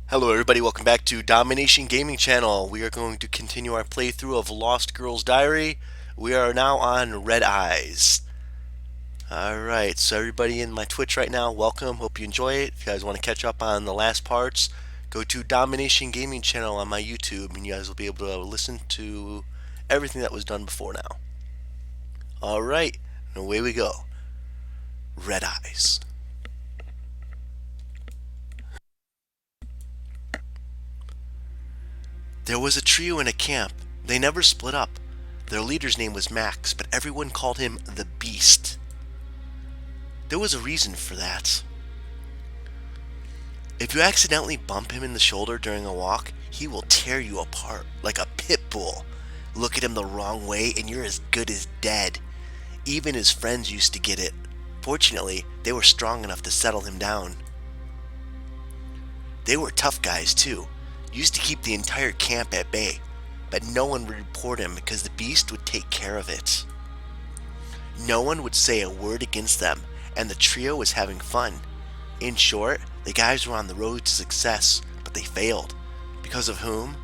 Hello everybody, welcome back to Domination Gaming Channel. We are going to continue our playthrough of Lost Girl's Diary. We are now on Red Eyes. Alright, so everybody in my Twitch right now, welcome. Hope you enjoy it. If you guys want to catch up on the last parts, go to Domination Gaming Channel on my YouTube and you guys will be able to listen to everything that was done before now. Alright, away we go. Red Eyes. There was a trio in a camp. They never split up. Their leader's name was Max, but everyone called him the Beast. There was a reason for that. If you accidentally bump him in the shoulder during a walk, he will tear you apart like a pit bull. Look at him the wrong way and you're as good as dead. Even his friends used to get it. Fortunately, they were strong enough to settle him down. They were tough guys too. Used to keep the entire camp at bay, but no one would report him because the Beast would take care of it. No one would say a word against them, and the trio was having fun. In short, the guys were on the road to success, but they failed. Because of whom?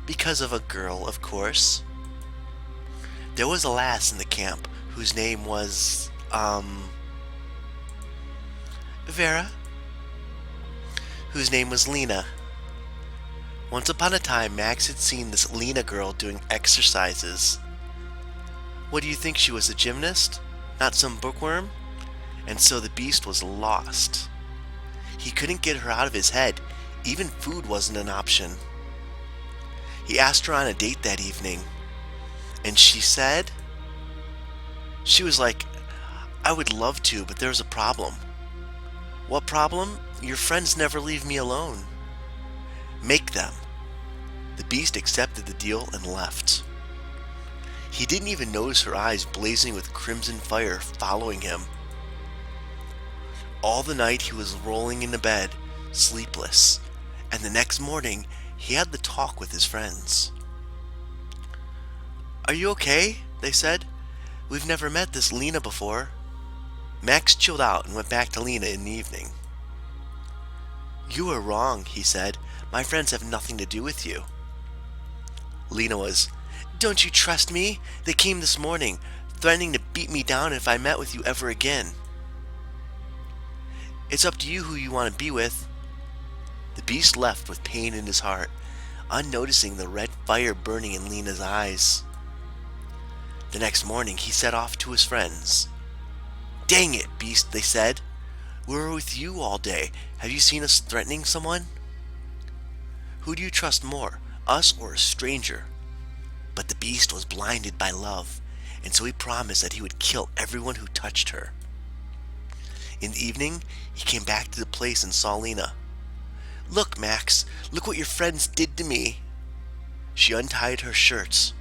Because of a girl, of course. There was a lass in the camp whose name was, Vera, whose name was Lena. Once upon a time, Max had seen this Lena girl doing exercises. What do you think, she was a gymnast? Not some bookworm? And so the Beast was lost. He couldn't get her out of his head. Even food wasn't an option. He asked her on a date that evening. And she said... She was like, I would love to, but there's a problem. What problem? Your friends never leave me alone. Make them. The Beast accepted the deal and left. He didn't even notice her eyes blazing with crimson fire following him. All the night he was rolling into bed, sleepless, and the next morning he had the talk with his friends. Are you okay? They said. We've never met this Lena before. Max chilled out and went back to Lena in the evening. You are wrong, he said. My friends have nothing to do with you. Lena was, Don't you trust me? They came this morning, threatening to beat me down if I met with you ever again. It's up to you who you want to be with. The Beast left with pain in his heart, unnoticing the red fire burning in Lena's eyes. The next morning he set off to his friends. Dang it, Beast, they said. We were with you all day. Have you seen us threatening someone? Who do you trust more, us or a stranger? But the Beast was blinded by love, and so he promised that he would kill everyone who touched her. In the evening, he came back to the place and saw Lena. Look, Max, look what your friends did to me. She untied her shirts.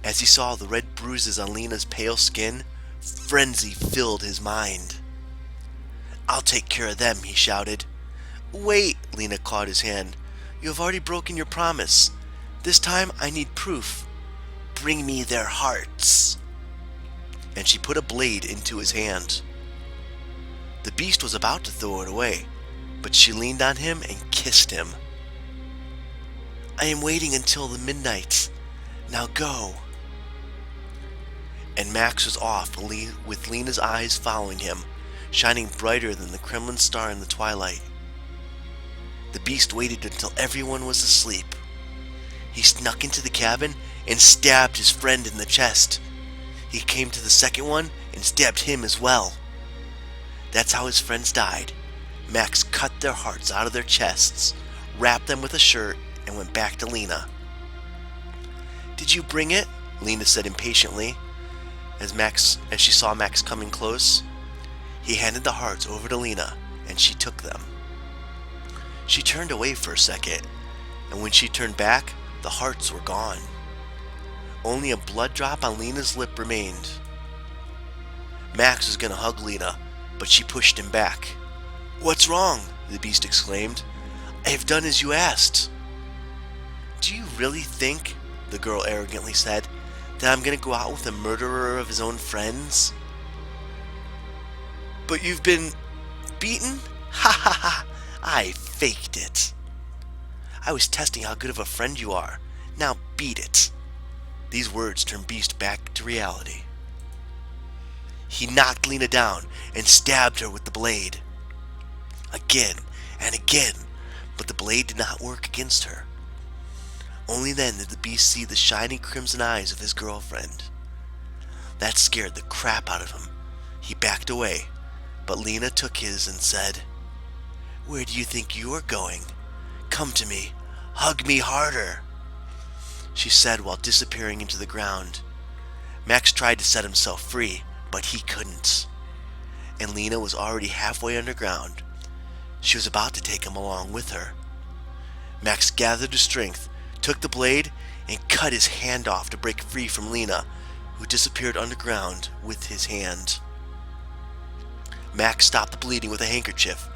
As he saw the red bruises on Lena's pale skin, frenzy filled his mind. I'll take care of them, he shouted. Wait, Lena caught his hand. You have already broken your promise. This time I need proof. Bring me their hearts. And she put a blade into his hand. The Beast was about to throw it away, but she leaned on him and kissed him. I am waiting until the midnight. Now go. And Max was off with Lena's eyes following him, shining brighter than the Kremlin star in the twilight. The Beast waited until everyone was asleep. He snuck into the cabin and stabbed his friend in the chest. He came to the second one and stabbed him as well. That's how his friends died. Max cut their hearts out of their chests, wrapped them with a shirt, and went back to Lena. Did you bring it? Lena said impatiently, as she saw Max coming close. He handed the hearts over to Lena, and she took them. She turned away for a second, and when she turned back, the hearts were gone. Only a blood drop on Lena's lip remained. Max was going to hug Lena, but she pushed him back. What's wrong? The Beast exclaimed. I have done as you asked. Do you really think, the girl arrogantly said, that I'm going to go out with a murderer of his own friends? But you've been beaten? Ha ha ha! I faked it. I was testing how good of a friend you are. Now beat it. These words turned Beast back to reality. He knocked Lena down and stabbed her with the blade. Again and again, but the blade did not work against her. Only then did the Beast see the shining crimson eyes of his girlfriend. That scared the crap out of him. He backed away, but Lena took his and said, "Where do you think you're going? Come to me. Hug me harder," she said while disappearing into the ground. Max tried to set himself free, but he couldn't. And Lena was already halfway underground. She was about to take him along with her. Max gathered his strength, took the blade, and cut his hand off to break free from Lena, who disappeared underground with his hand. Max stopped the bleeding with a handkerchief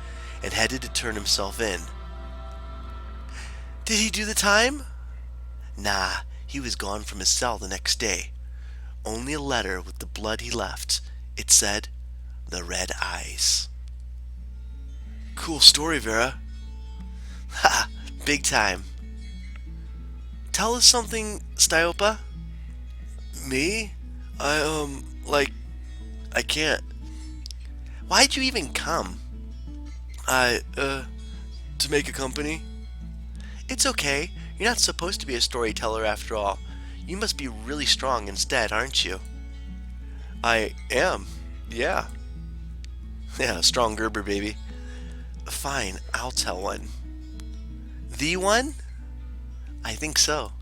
and headed to turn himself in. Did he do the time? Nah, he was gone from his cell the next day. Only a letter with the blood he left. It said, "The Red Eyes." Cool story, Vera. Ha! Big time. Tell us something, Styopa. Me? I can't. Why'd you even come? To make a company. It's okay. You're not supposed to be a storyteller after all. You must be really strong instead, aren't you? I am. Yeah. Yeah, strong Gerber, baby. Fine, I'll tell one. The one? I think so.